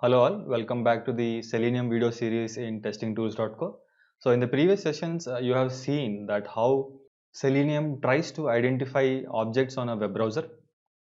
Hello all, welcome back to the Selenium video series in testingtools.co. So in the previous sessions, you have seen that how Selenium tries to identify objects on a web browser.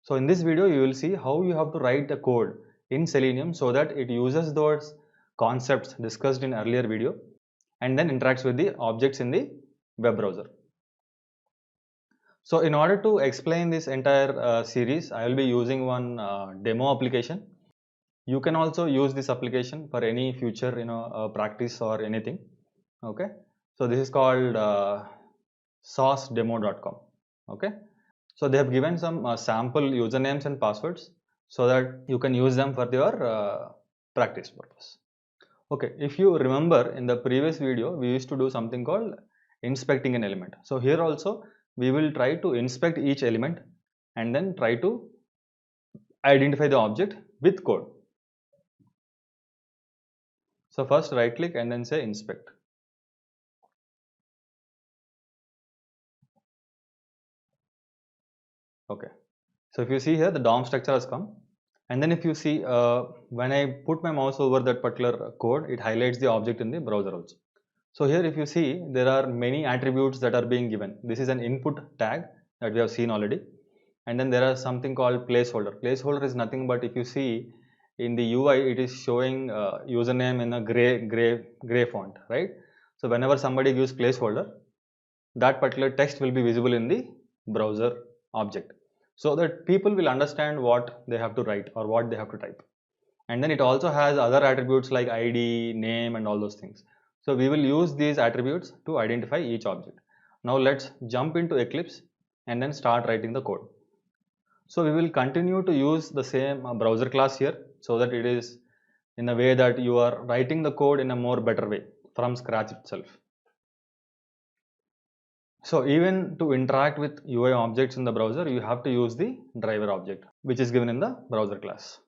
So in this video, you will see how you have to write a code in Selenium so that it uses those concepts discussed in earlier video and then interacts with the objects in the web browser. So in order to explain this entire series, I will be using one demo application. You can also use this application for any future practice or anything. Okay, so this is called saucedemo.com. okay, so they have given some sample usernames and passwords so that you can use them for your practice purpose. Okay, if you remember in the previous video we used to do something called inspecting an element. So here also we will try to inspect each element and then try to identify the object with code. So first right click and then say inspect. Okay, so if you see here the DOM structure has come, and then if you see when I put my mouse over that particular code, it highlights the object in the browser also. So here if you see there are many attributes that are being given. This is an input tag that we have seen already, and then there are something called placeholder. Placeholder is nothing but if you see in the UI it is showing username in a gray font, right? So whenever somebody gives placeholder, that particular text will be visible in the browser object so that people will understand what they have to write or what they have to type. And then it also has other attributes like ID, name and all those things. So we will use these attributes to identify each object. Now let's jump into Eclipse and then start writing the code. So we will continue to use the same browser class here so that it is in a way that you are writing the code in a more better way from scratch itself. So even to interact with UI objects in the browser, you have to use the driver object, which is given in the browser class.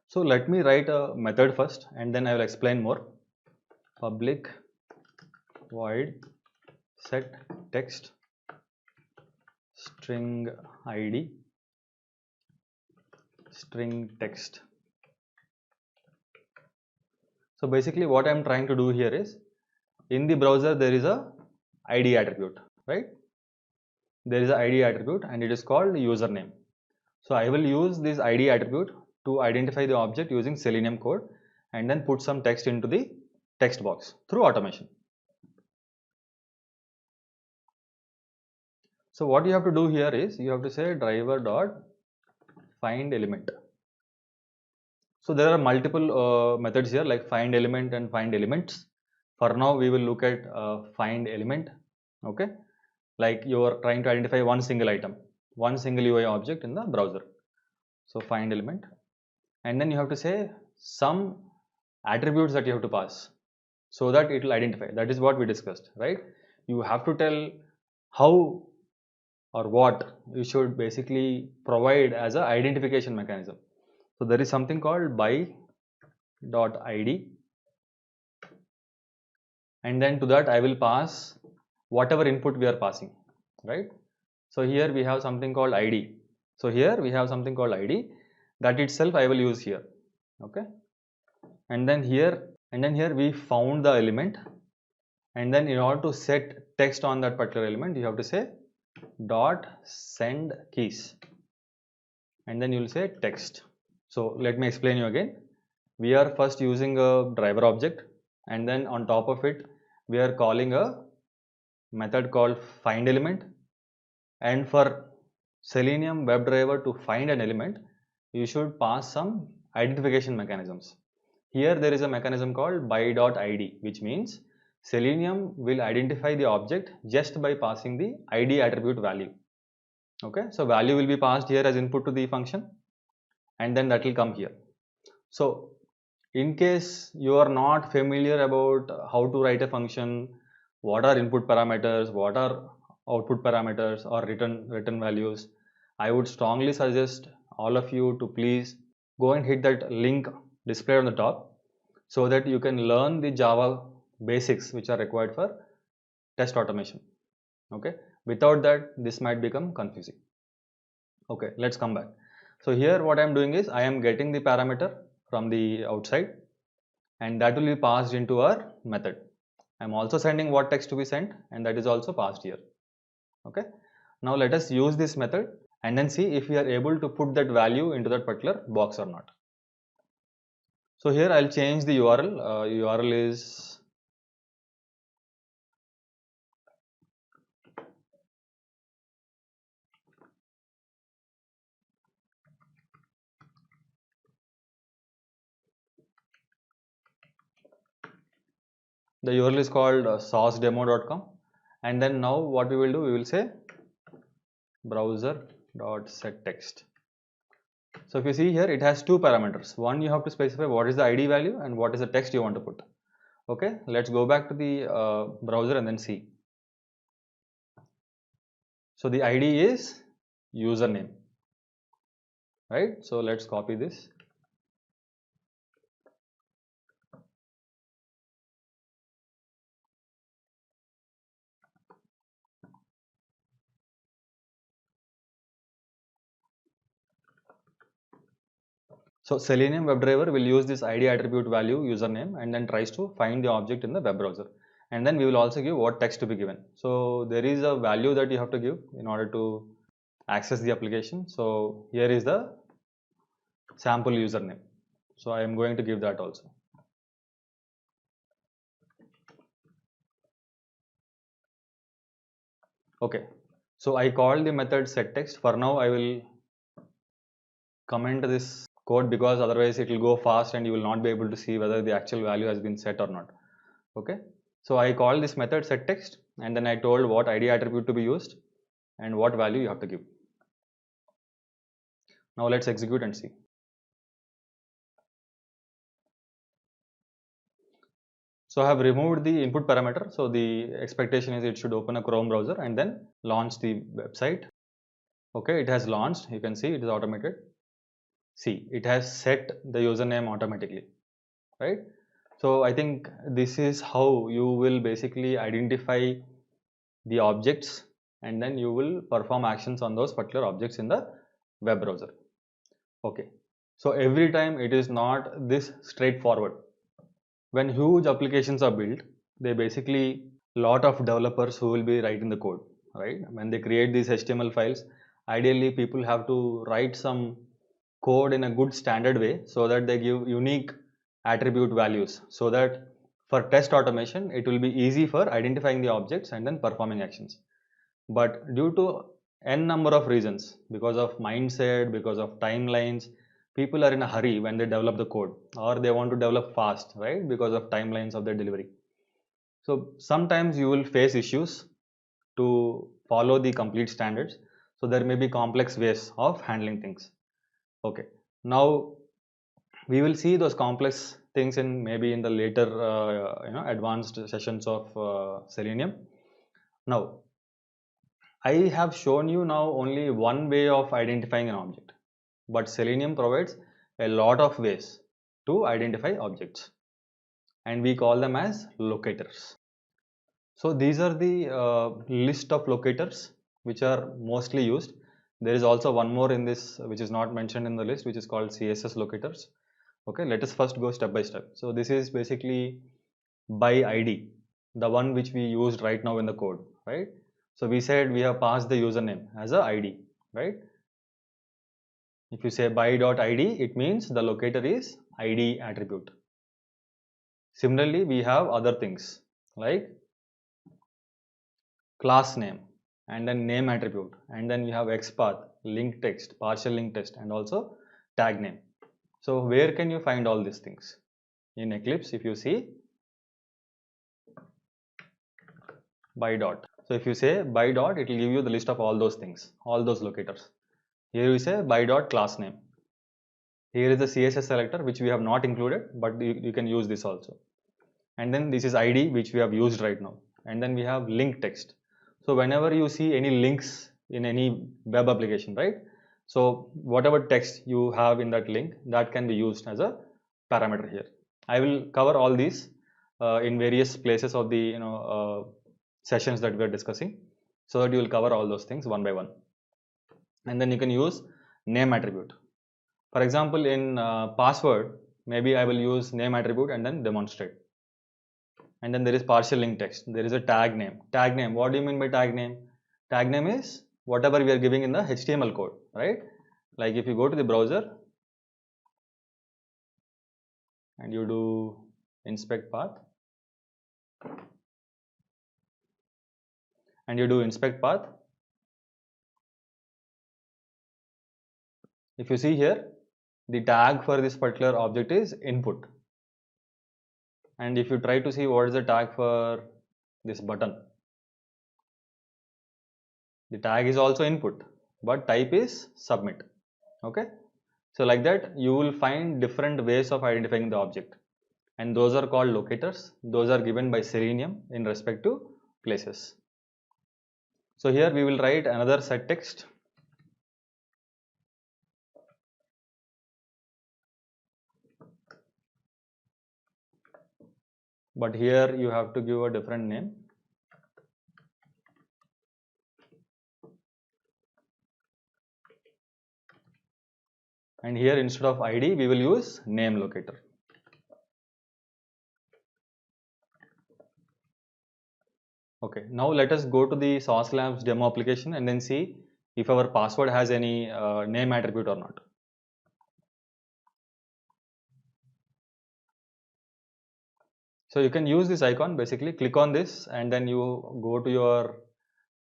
So let me write a method first and then I will explain more. Public void set text string ID string text. So basically what I am trying to do here is, in the browser there is a ID attribute, right? There is a ID attribute and it is called username. So I will use this ID attribute to identify the object using Selenium code and then put some text into the text box through automation. So what you have to do here is you have to say driver dot find element. So there are multiple methods here like find element and find elements. For now we will look at find element. Okay, like you are trying to identify one single item, one single UI object in the browser. So find element, and then you have to say some attributes that you have to pass so that it will identify. That is what we discussed, right? You have to tell how or what you should basically provide as a identification mechanism. So there is something called by.id, and then to that I will pass whatever input we are passing, right? So here we have something called id. So here we have something called id, that itself I will use here. Okay, and then here we found the element, and then in order to set text on that particular element you have to say dot send keys, and then you will say text. So let me explain you again. We are first using a driver object, and then on top of it we are calling a method called find element. And for Selenium WebDriver to find an element, you should pass some identification mechanisms. Here there is a mechanism called by.id, which means Selenium will identify the object just by passing the id attribute value. Okay, so value will be passed here as input to the function, and then that will come here. So in case you are not familiar about how to write a function, what are input parameters, what are output parameters or return values, I would strongly suggest all of you to please go and hit that link displayed on the top so that you can learn the Java basics which are required for test automation. Okay, without that this might become confusing. Okay, let's come back. So here what I am doing is I am getting the parameter from the outside, and that will be passed into our method. I am also sending what text to be sent, and that is also passed here. Okay. Now let us use this method and then see if we are able to put that value into that particular box or not. So here I'll change the URL. URL is the URL is called saucedemo.com, and then now what we will do, we will say browser.setText. So if you see here, it has two parameters. One, you have to specify what is the ID value and what is the text you want to put. Okay, let's go back to the browser and then see. So the ID is username, right? So let's copy this. So Selenium WebDriver will use this ID attribute value username and then tries to find the object in the web browser. And then we will also give what text to be given. So there is a value that you have to give in order to access the application. So here is the sample username. So I am going to give that also. Okay. So I called the method setText. For now, I will comment this code because otherwise it will go fast and you will not be able to see whether the actual value has been set or not. Okay. So I call this method setText and then I told what ID attribute to be used and what value you have to give. Now let's execute and see. So I have removed the input parameter. So the expectation is it should open a Chrome browser and then launch the website. Okay, it has launched. You can see it is automated. See, it has set the username automatically, right? So I think this is how you will basically identify the objects and then you will perform actions on those particular objects in the web browser. Okay, so every time it is not this straightforward. When huge applications are built, they basically lot of developers who will be writing the code, right? When they create these HTML files, ideally people have to write some code in a good standard way so that they give unique attribute values so that for test automation it will be easy for identifying the objects and then performing actions. But due to n number of reasons, because of mindset, because of timelines, people are in a hurry when they develop the code or they want to develop fast, right? Because of timelines of their delivery. So sometimes you will face issues to follow the complete standards. So there may be complex ways of handling things. Okay. Now we will see those complex things in maybe in the later advanced sessions of Selenium. Now I have shown you now only one way of identifying an object, but Selenium provides a lot of ways to identify objects and we call them as locators. So these are the list of locators which are mostly used. There is also one more in this which is not mentioned in the list, which is called CSS locators. Okay, let us first go step by step. So this is basically by ID, the one which we used right now in the code, right? So we said we have passed the username as a ID, right? If you say by.id, it means the locator is ID attribute. Similarly, we have other things like class name and then name attribute, and then we have XPath, link text, partial link text, and also tag name. So where can you find all these things? In Eclipse, if you see by dot. So if you say by dot, it will give you the list of all those things, all those locators. Here we say by dot class name. Here is the CSS selector which we have not included, but you can use this also. And then this is ID which we have used right now. And then we have link text. So whenever you see any links in any web application, right? So whatever text you have in that link, that can be used as a parameter here. I will cover all these in various places of the sessions that we are discussing, so that you will cover all those things one by one. And then you can use name attribute. For example, in password, maybe I will use name attribute and then demonstrate. And then there is partial link text. There is a tag name. Tag name. What do you mean by tag name? Tag name is whatever we are giving in the HTML code, right? Like if you go to the browser and you do inspect path and you do inspect path. If you see here, the tag for this particular object is input. And if you try to see what is the tag for this button, the tag is also input, but type is submit. Okay. So like that, you will find different ways of identifying the object. And those are called locators. Those are given by Selenium in respect to places. So here we will write another set text. But here you have to give a different name. And here instead of ID, we will use name locator. Okay, now let us go to the Sauce Labs demo application and then see if our password has any name attribute or not. So you can use this icon, basically click on this and then you go to your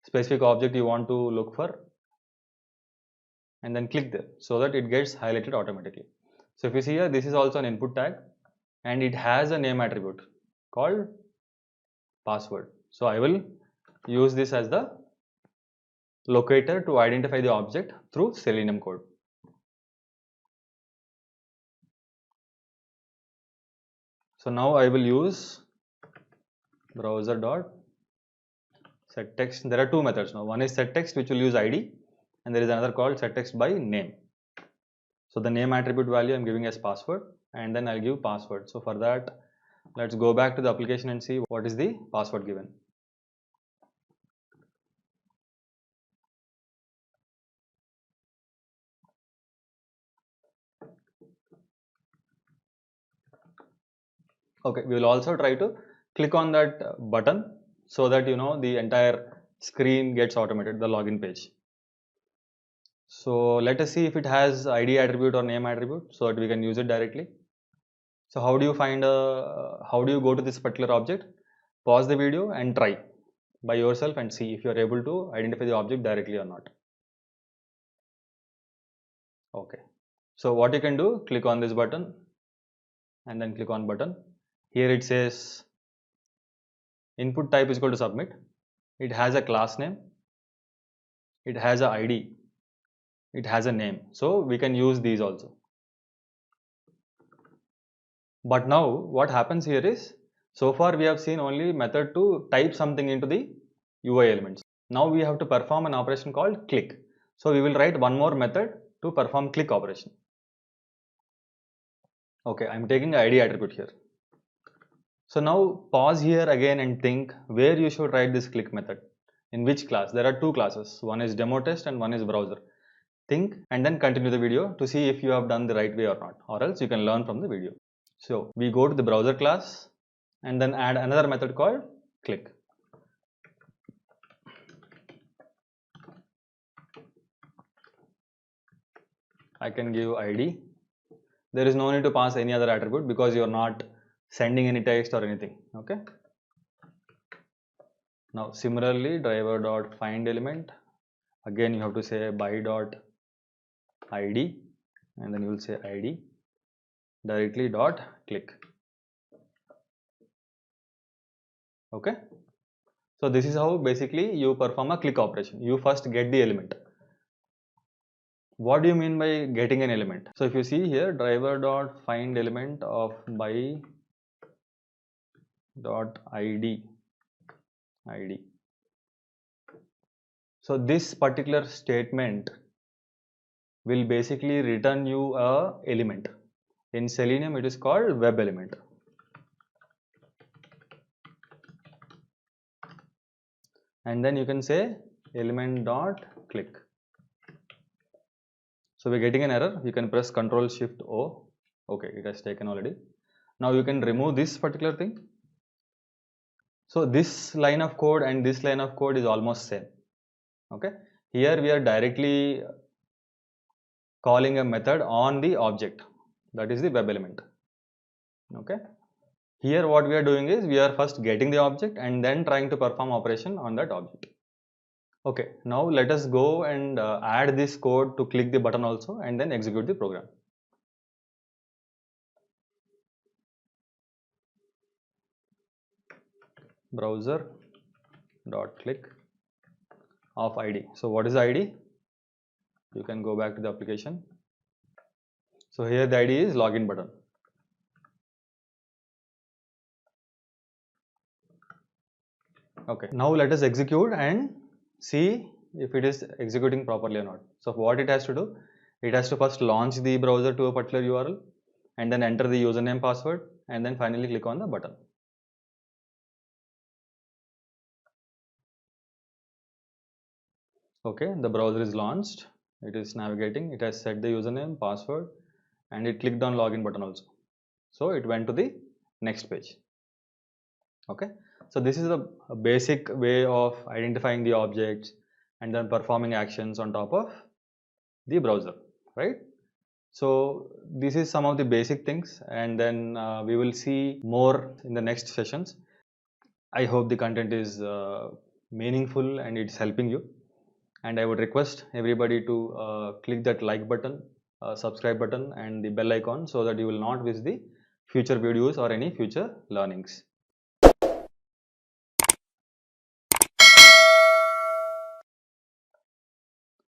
specific object you want to look for and then click there so that it gets highlighted automatically. So if you see here, this is also an input tag and it has a name attribute called password. So I will use this as the locator to identify the object through Selenium code. So now I will use browser.setText. There are two methods now. One is setText, which will use ID, and there is another called setText by name. So the name attribute value I'm giving as password, and then I'll give password. So for that, let's go back to the application and see what is the password given. Okay, we will also try to click on that button so that the entire screen gets automated, the login page. So let us see if it has ID attribute or name attribute so that we can use it directly. So how do you go to this particular object? Pause the video and try by yourself and see if you are able to identify the object directly or not. Okay. So what you can do, click on this button and then click on button. Here it says input type is equal to submit. It has a class name. It has a ID. It has a name. So we can use these also. But now what happens here is, so far we have seen only method to type something into the UI elements. Now we have to perform an operation called click. So we will write one more method to perform click operation. Okay, I'm taking the ID attribute here. So now pause here again and think where you should write this click method. In which class? There are two classes. One is demo test and one is browser. Think and then continue the video to see if you have done the right way or not, or else you can learn from the video. So we go to the browser class and then add another method called click. I can give ID. There is no need to pass any other attribute because you are not sending any text or anything. Okay. Now similarly, driver.find element. Again, you have to say by.id and then you will say ID directly dot click. Okay. So this is how basically you perform a click operation. You first get the element. What do you mean by getting an element? So if you see here, driver.find element of by dot id. So this particular statement will basically return you a element. In Selenium, it is called web element. And then you can say element dot click. So we're getting an error. You can press Ctrl Shift O. Okay, it has taken already. Now you can remove this particular thing. So this line of code and this line of code is almost same. Okay, here we are directly calling a method on the object, that is the web element. Okay, here what we are doing is we are first getting the object and then trying to perform operation on that object. Okay, now let us go and add this code to click the button also and then execute the program. Browser dot click of ID. So what is the ID? You can go back to the application. So here the ID is login button. Okay, now let us execute and see if it is executing properly or not. So what it has to do, it has to first launch the browser to a particular URL and then enter the username, password, and then finally click on the button. Okay, the browser is launched, it is navigating, it has set the username, password, and it clicked on login button also. So it went to the next page. Okay, so this is the basic way of identifying the objects and then performing actions on top of the browser, right? So this is some of the basic things, and then we will see more in the next sessions. I hope the content is meaningful and it's helping you, and I would request everybody to click that like button, subscribe button, and the bell icon so that you will not miss the future videos or any future learnings.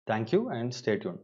Thank you and stay tuned.